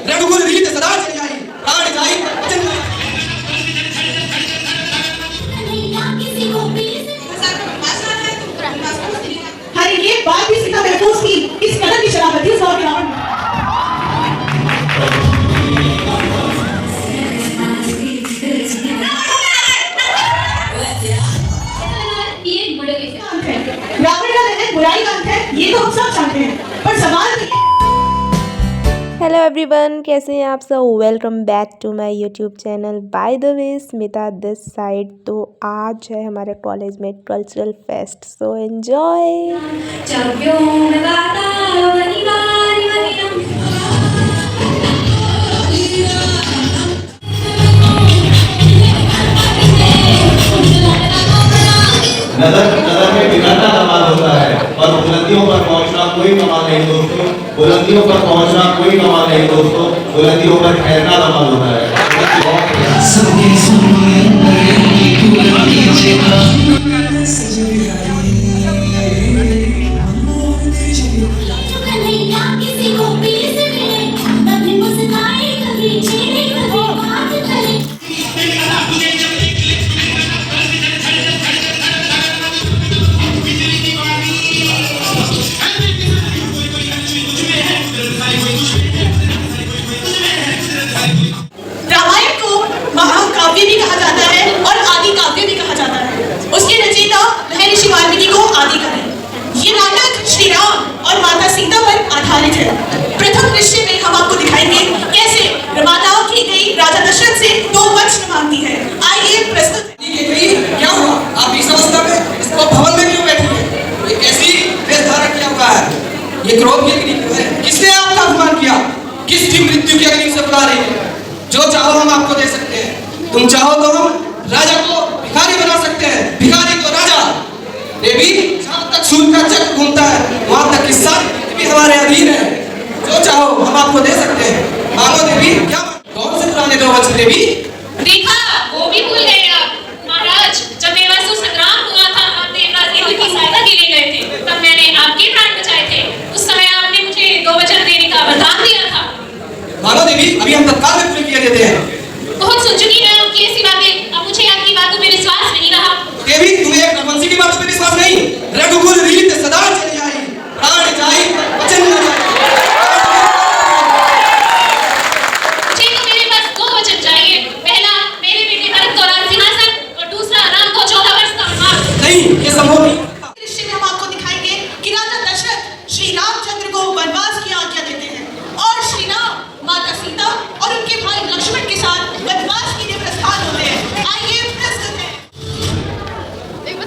रघुकुल रीत सदा चली आई, प्राण जाई वचन अरे ये बात भी सीता महफूज थी, इस कदर की शराबती उस दौर के रावण में। रावण का दहन बुराई का अंत है, ये तो हम सब जानते हैं, पर सवाल हेलो एवरीवन, कैसे हैं आप सब। Welcome back to my YouTube channel. By the way Smita this side. तो आज है हमारे कॉलेज में कल्चरल फेस्ट, सो एंजॉय। नजर में बिगड़ना कमाल होता है, और बुलंदियों पर पहुंचना कोई कमाल नहीं दोस्तों। बुलंदियों पर पहुंचना कोई कमाल नहीं दोस्तों, बुलंदियों पर ठहरना कमाल होता है। ये नाटक श्री राम और माता सीता पर आधारित है। प्रथम दृश्य में हम आपको दिखाएंगे कैसे माता की गई राजा दशरथ से 2 वचन मांगती है। आइए प्रस्तुत। क्या हुआ? आप इस अवस्था में इस भवन में क्यों बैठी है? ये कैसी वेश धारण किया हुआ है? ये क्रोध की अग्नि क्यों है? किसने आपका अपमान किया? किसकी मृत्यु की अग्नि से बुला रही है? जो चाहो हम आपको दे सकते हैं। तुम चाहो तो हम राजा को भिखारी बना सकते हैं, भिखारी को राजा। देवी, जहाँ तक सूर्य का चक्र घूमता है वहाँ तक किस्सा भी हमारे अधीन है। जो चाहो हम आपको दे सकते हैं। मांगो देवी। क्या कौन से पुराने 2 वचन देवी? देखा, वो भी भूल गए आप। महाराज, जब देवासुर संग्राम हुआ था, आप देवराज इंद्र की सहायता के लिए गए थे, तब मैंने आपके प्राण बचाए थे। उस समय आपने मुझे 2 वचन देने का वरदान दिया था। मानो देवी, अभी हम तत्काल में पूरे किए देते हैं। बहुत सुन चुकी है आपकी ऐसी बातें, अब मुझे आपकी बातों में विश्वास नहीं रहा। देवी, तुम्हें एक रघुवंशी की बात पे विश्वास नहीं? रघुकुल रीत सदा चली आई, प्राण जाई वचन न जाई। मुझे तो मेरे पास 2 वचन चाहिए। पहला, मेरे बेटे भरत को राजसिंहासन, और दूसरा, राम को 14 वर्ष का वनवास। नहीं, ये संभव नहीं। दृश्य में हम आपको दिखाएंगे कि राजा दशरथ श्री रामचंद्र को वनवास की आज्ञा देते हैं और श्री राम माता सीता और उनके भाई लक्ष्मण के साथ वनवास के लिए प्रस्थान होते हैं। आइए प्रस्तुत है।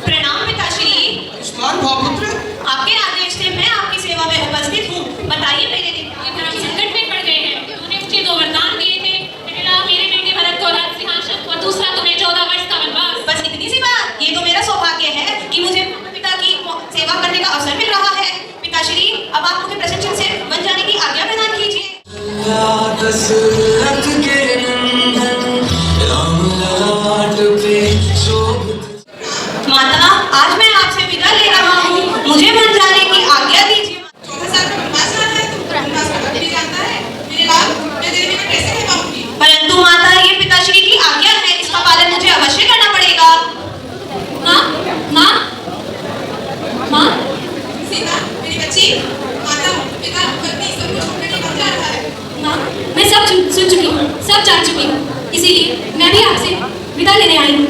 प्रणाम पिताश्री। आयुष्मान भव पुत्र। आपके आदेश से मैं आपकी सेवा में उपस्थित हूँ। बताइए मेरे लिए। हम संकट में पड़ गए हैं। उन्होंने मुझे 2 वरदान दिए थे। पहला, मेरे बेटे भरत को राजसिंहासन, और दूसरा, तुम्हें 14 वर्ष का वनवास। बस इतनी सी बात? ये तो मेरा सौभाग्य है कि मुझे पिता की सेवा करने का अवसर मिल रहा है। पिताश्री, अब आप मुझे प्रसन्न से वन जाने की आज्ञा प्रदान कीजिए। माता, आज मैं आपसे विदा ले रहा हूँ, मुझे वन जाने की आज्ञा दीजिए। 14 साल का वनवास है, तो वनवास का भी जानता है। मेरे लाल, मैं देवी में कैसे रह पाऊंगी? परंतु माता, ये पिताश्री की आज्ञा है, इसका पालन मुझे अवश्य करना पड़ेगा। माँ, माँ, माँ। सीता, मेरी बच्ची, माता, पिता, पत्नी सब कुछ छोड़कर निकल जा रहा है। माँ, मैं सब सुन चुकी हूँ, सब जान चुकी हूँ, इसीलिए मैं भी आपसे विदा लेने आई हूँ।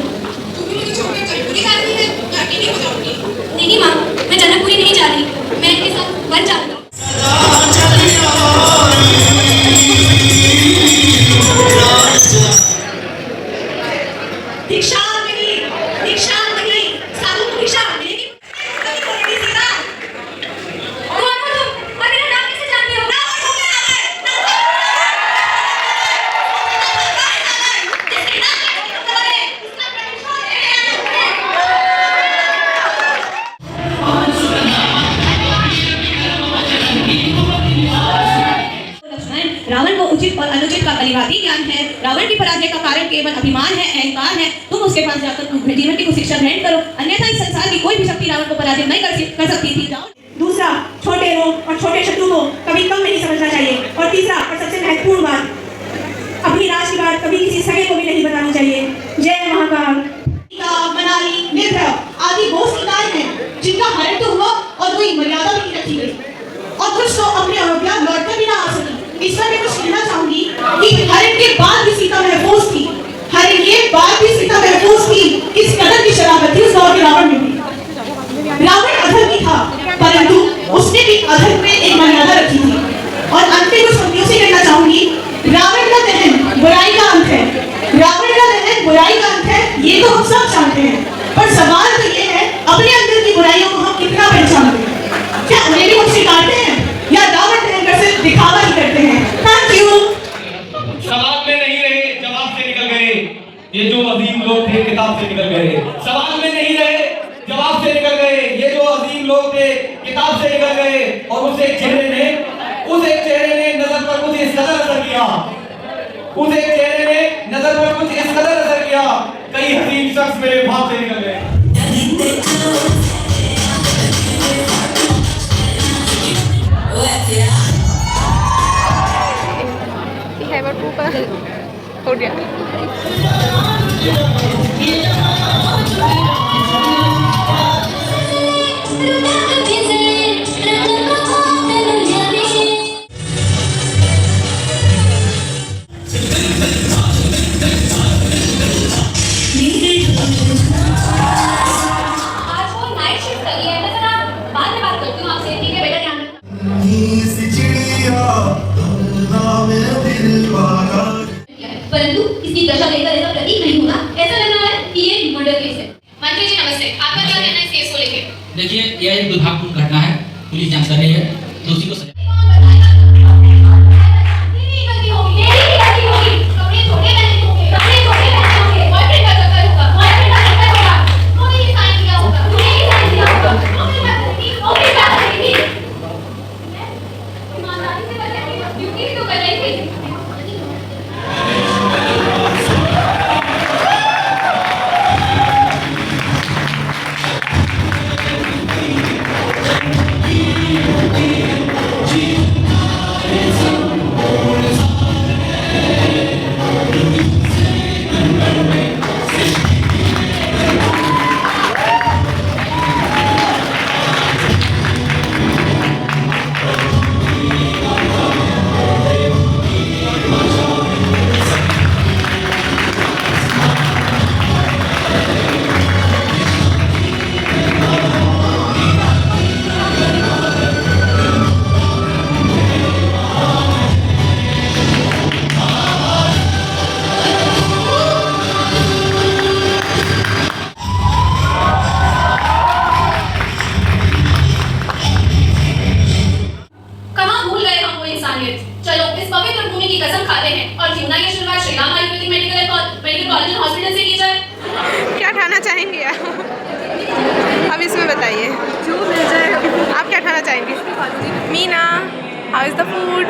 तू भी मुझे छोड़कर जनकपुरी जा रही है? मैं अकेली हो जाऊंगी। नहीं माँ, मैं जनकपुरी नहीं जा रही, मैं इनके साथ वन जाऊंगी। दीक्षा मिली, दीक्षा मिली, साधु को दीक्षा मिलेगी। सीता, कौन हो तुम और मेरा नाम कैसे जानते हो? रावण को उचित और अनुचित का परिवादी ज्ञान है। रावण की पराजय का कारण केवल अभिमान है, अहंकार है। तुम उसके पास जाकर जीवन की कुछ शिक्षा ग्रहण करो, अन्यथा इस संसार की कोई भी शक्ति रावण को पराजित नहीं कर सकती थी। जाओ। दूसरा, छोटे रोग और छोटे शत्रु को कभी कम नहीं समझना चाहिए। और तीसरा और सबसे महत्वपूर्ण बात, लोग थे किताब से निकल गए, सवाल में नहीं रहे जवाब से निकल गए। ये जो अजीम लोग थे किताब से निकल गए और उस एक चेहरे ने नजर पर कुछ इस कदर असर किया, उस एक चेहरे ने नजर पर कुछ इस कदर असर किया, कई हसीन शख्स मेरे भाव से निकल गए। हो गया। आज वो नाइट शिफ्ट कर लिया है, मैं जरा बाद में बात करती हूँ आपसे, ठीक है बेटा, ध्यान रखना। परंतु इसकी दशा देखकर ऐसा प्रतीक नहीं होगा, ऐसा लग रहा है कि ये मर्डर केस है। मंत्री जी नमस्ते, आपका क्या कहना है इस केस को लेके? देखिए, यह एक दुर्भाग्यपूर्ण घटना है, पुलिस जांच कर रही है, दोषी को सजा। चलो इस पवित्र भूमि की कसम खाते हैं और क्यों ना ये शुरुआत Shri Ram Ayurvedic medical college and hospital से की जाए। क्या खाना चाहेंगे आप? अब इसमें बताइए जो मिल जाए। आप क्या खाना चाहेंगे? Meena, how is the food?